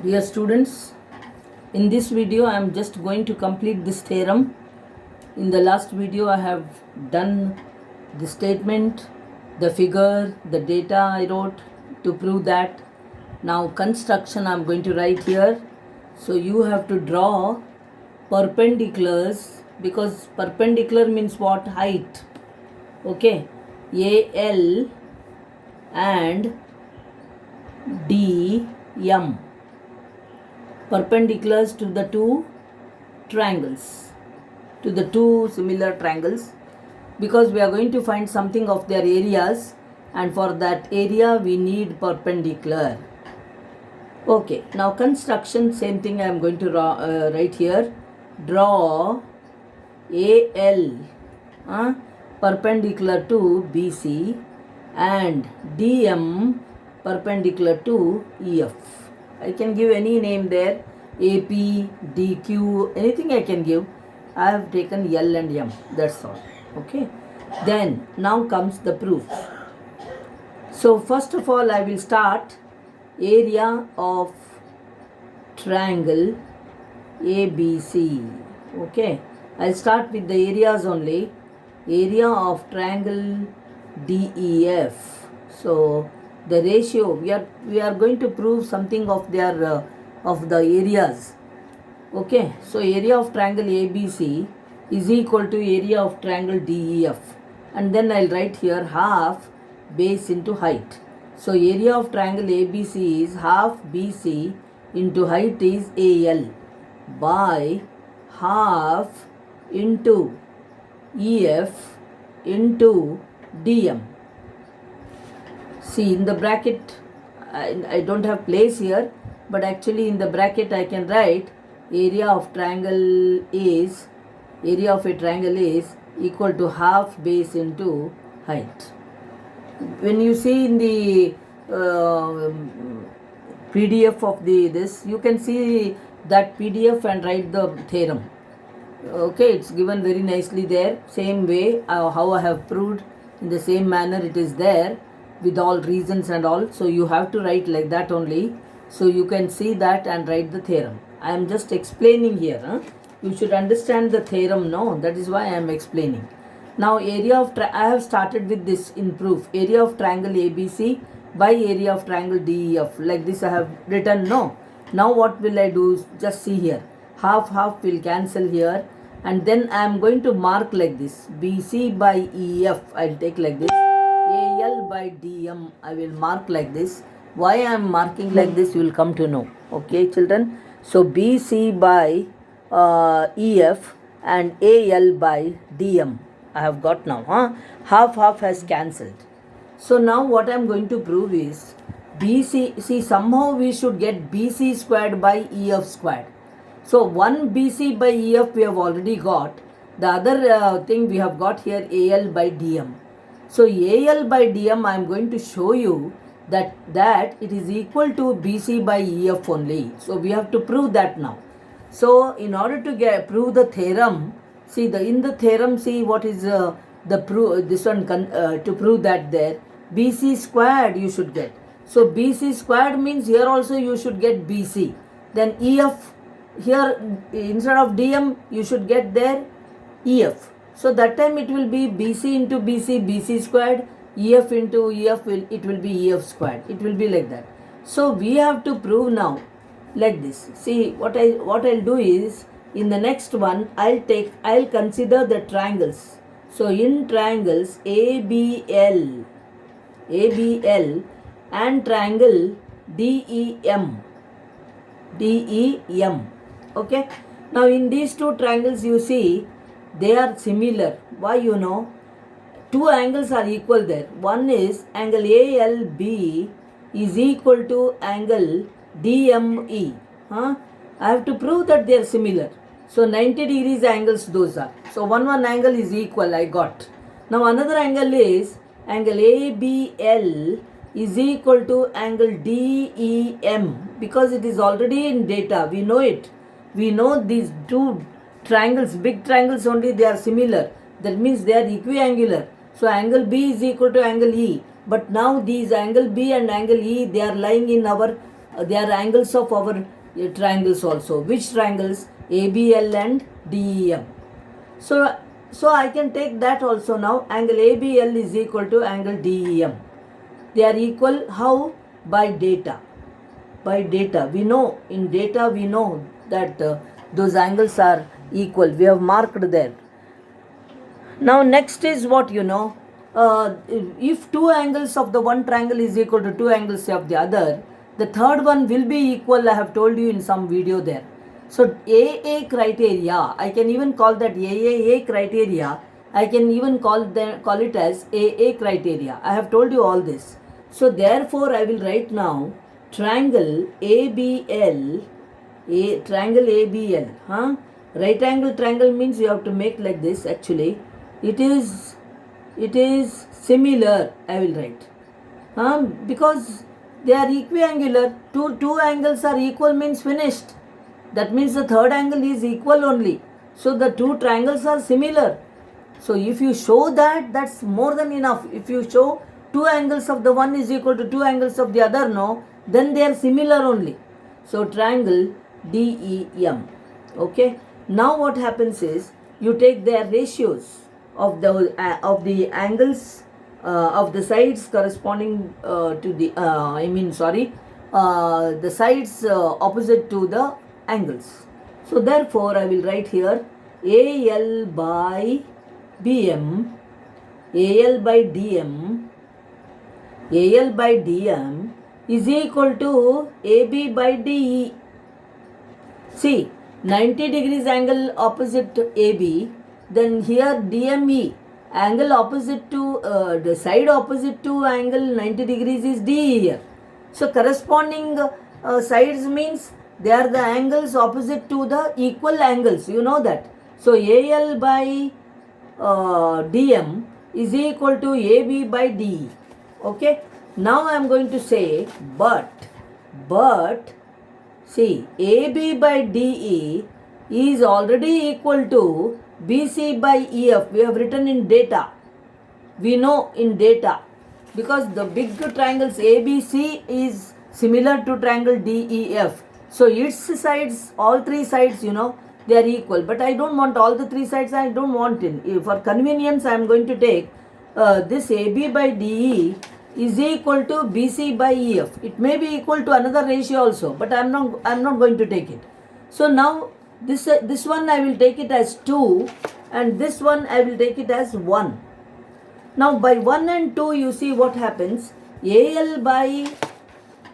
Dear students, in this video I am just going to complete this theorem. In the last video I have done the statement, the figure, the data I wrote to prove that. Now construction I am going to write here. So you have to draw perpendiculars, because perpendicular means what? Height. Okay, AL and DM, perpendiculars to the two triangles, to the two similar triangles, because we are going to find something of their areas, and for that area we need perpendicular. Okay, now construction, same thing I am going to write here. Draw AL perpendicular to BC and DM perpendicular to EF. I can give any name there, AP, DQ, anything I can give. I have taken L and M, that's all. Okay, then now comes the proof. So first of all I will start area of triangle ABC. Okay, I'll start with the areas only. Area of triangle DEF. So the ratio, we are going to prove something of their of the areas. Okay, so area of triangle ABC is equal to area of triangle DEF, and then I'll write here half base into height. So area of triangle ABC is half BC into height is AL by half into EF into DM. See, in the bracket, I don't have place here, but actually in the bracket I can write area of a triangle is equal to half base into height. When you see in the PDF of this, you can see that PDF and write the theorem. Okay, it's given very nicely there. Same way how I have proved, in the same manner it is there with all reasons and all. So you have to write like that only. So you can see that and write the theorem. I am just explaining here. You should understand the theorem, no? That is why I am explaining. Now area of I have started with this in proof. Area of triangle ABC by area of triangle DEF. Like this I have written, no? Now what will I do? Just see here. Half will cancel here, and then I am going to mark like this. BC by EF I will take like this. AL by DM I will mark like this. Why I am marking like this you will come to know. Okay children. So BC by EF and AL by DM I have got now. Half has cancelled. So now what I am going to prove is BC. See, somehow we should get BC squared by EF squared. So 1 BC by EF we have already got. The other thing we have got here AL by DM. So AL by DM I am going to show you that it is equal to BC by EF only. So we have to prove that now. So in order to prove the theorem, see in the theorem, see what is the proof, this one to prove that there BC squared you should get. So BC squared means here also you should get BC. Then EF, here instead of DM you should get there EF. So that time it will be BC into BC squared, EF into EF it will be EF squared. It will be like that. So we have to prove now like this. See what I'll do is, in the next one I'll consider the triangles. So in triangles ABL and triangle DEM. Okay, now in these two triangles you see they are similar. Why? You know, two angles are equal there. One is angle ALB is equal to angle DME. I have to prove that they are similar. So 90 degrees angles those are. So one angle is equal I got. Now another angle is angle ABL is equal to angle DEM, because it is already in data. We know it. We know these two triangles, big triangles only, they are similar. That means they are equiangular. So angle B is equal to angle E. But now these angle B and angle E, they are lying in our they are angles of our triangles also. Which triangles? ABL and DEM. So I can take that also now. Angle ABL is equal to angle DEM. They are equal how? By data. By data. We know, in data we know that those angles are equal. We have marked there. Now next is what you know. If two angles of the one triangle is equal to two angles of the other, the third one will be equal. I have told you in some video there. So AA criteria, I can even call that AAA criteria. I can even call it as AA criteria. I have told you all this. So therefore I will write now triangle ABL, triangle ABL. Right angle triangle means you have to make like this actually. It is similar, I will write. Because they are equiangular. Two angles are equal means finished. That means the third angle is equal only. So the two triangles are similar. So if you show that, that's more than enough. If you show two angles of the one is equal to two angles of the other, no, then they are similar only. So triangle DEM. Okay. Now what happens is you take their ratios of the angles of the sides corresponding to the the sides opposite to the angles. So therefore I will write here AL by BM, AL by DM, AL by DM is equal to AB by DE. See, 90 degrees angle opposite to AB, then here DME, angle opposite to the side opposite to angle 90 degrees is DE here. So corresponding sides means they are the angles opposite to the equal angles, you know that. So AL by DM is equal to AB by DE. Okay. Now I am going to say but see, AB by DE is already equal to BC by EF. We have written in data. We know in data because the big triangles ABC is similar to triangle DEF. So its sides, all three sides, you know, they are equal. But I don't want all the three sides. I don't want it. For convenience, I am going to take this AB by DE is equal to BC by EF. It may be equal to another ratio also, but I am not going to take it. So now this one I will take it as 2 and this one I will take it as 1. Now by 1 and 2 you see what happens. AL by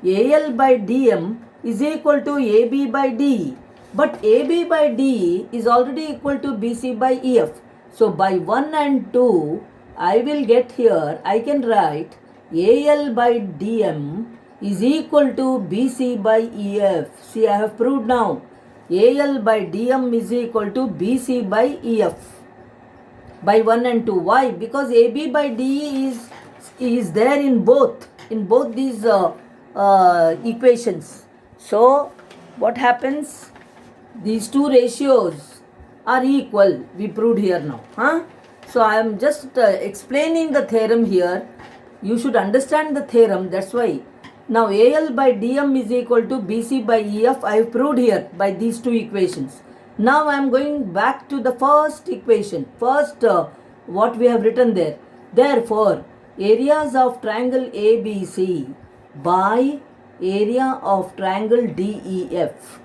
DM is equal to AB by DE. But AB by DE is already equal to BC by EF. So by 1 and 2 I will get here, I can write AL by DM is equal to BC by EF. See, I have proved now. AL by DM is equal to BC by EF by 1 and 2. Why? Because AB by DE is there in both these equations. So what happens? These two ratios are equal. We proved here now. So I am just explaining the theorem here. You should understand the theorem. That's why. Now AL by DM is equal to BC by EF. I have proved here by these two equations. Now I am going back to the first equation. First, what we have written there. Therefore, areas of triangle ABC by area of triangle DEF.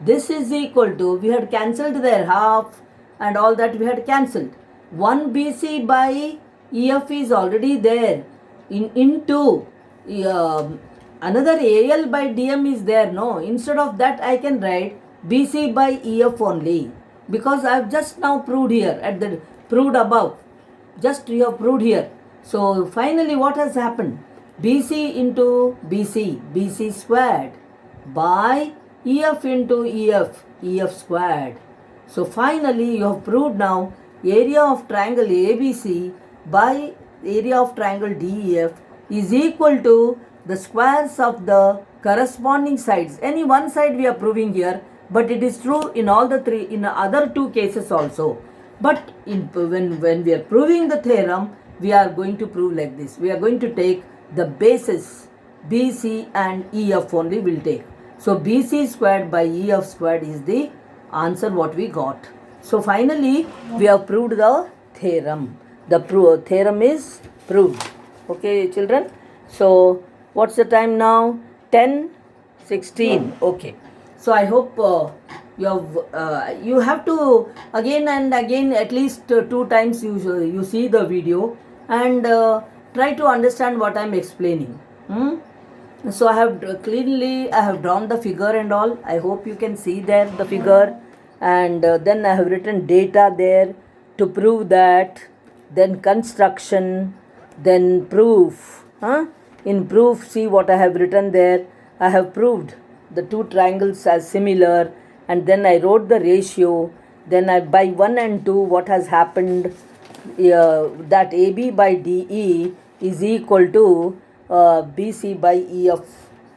This is equal to, we had cancelled there half and all that we had cancelled. 1 BC by EF is already there. Into another AL by DM is there. No, instead of that I can write BC by EF only, because I have just now proved here at the proved above. Just we have proved here. So finally what has happened? BC into BC squared by EF into EF squared. So finally you have proved now area of triangle ABC by area of triangle DEF is equal to the squares of the corresponding sides. Any one side we are proving here, but it is true in all the three, in the other two cases also. But when we are proving the theorem, we are going to prove like this. We are going to take the basis BC and EF only will take. So BC squared by EF squared is the answer what we got. So finally we have proved the theorem. The theorem is proved. Okay, children. So what's the time now? 10:16. Okay. So I hope you have to again and again at least 2 times you see the video and try to understand what I'm explaining. So I have drawn the figure and all. I hope you can see there the figure, and then I have written data there to prove that, then construction, then proof. In proof, see what I have written there. I have proved the two triangles as similar, and then I wrote the ratio. Then by 1 and 2 what has happened, that AB by DE is equal to BC by EF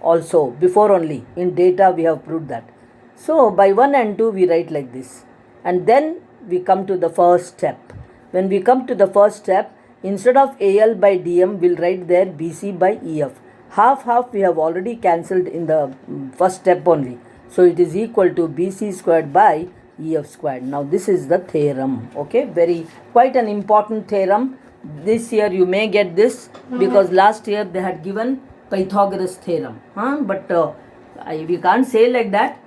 also. Before only in data we have proved that. So by 1 and 2 we write like this, and then we come to the first step. When we come to the first step, instead of AL by DM we'll write there BC by EF. Half we have already cancelled in the first step only. So it is equal to BC squared by EF squared. Now this is the theorem. Okay, quite an important theorem. This year you may get this because last year they had given Pythagoras theorem. But we can't say like that.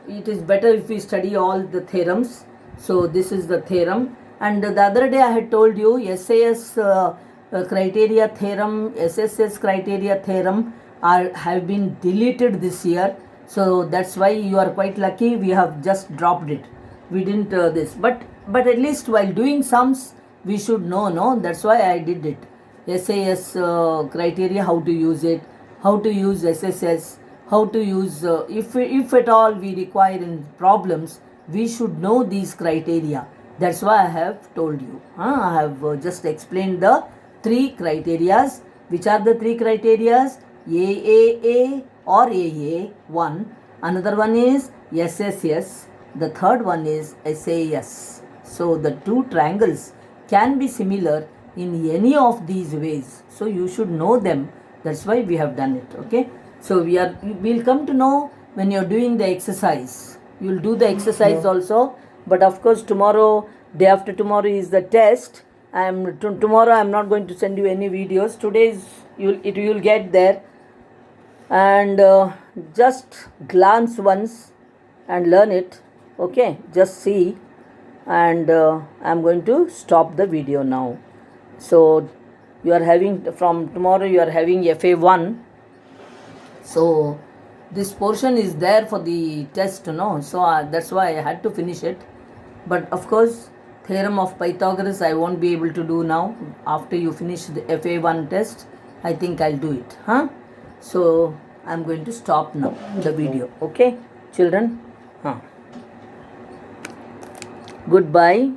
It is better if we study all the theorems. So this is the theorem. And the other day I had told you SAS criteria theorem, SSS criteria theorem have been deleted this year. So that's why you are quite lucky. We have just dropped it. We didn't this, but at least while doing sums we should know. No, that's why I did it. SAS criteria, how to use it, how to use SSS, how to use if at all we require in problems, we should know these criteria. That's why I have told you. I have just explained the 3 criterias. Which are the 3 criterias? AAA or AA1. Another one is SSS. The third one is SAS. So the 2 triangles can be similar in any of these ways. So you should know them. That's why we have done it. Okay. So we'll come to know when you're doing the exercise. You'll do the exercise also. But of course tomorrow, day after tomorrow is the test. Tomorrow I'm not going to send you any videos. Today's you'll get there, and just glance once and learn it. Okay, just see, and I'm going to stop the video now. So you are having from tomorrow you are having FA1. So this portion is there for the test, no? So that's why I had to finish it. But of course, theorem of Pythagoras I won't be able to do now. After you finish the FA1 test, I think I'll do it. So I'm going to stop now the video. Okay, children? Goodbye.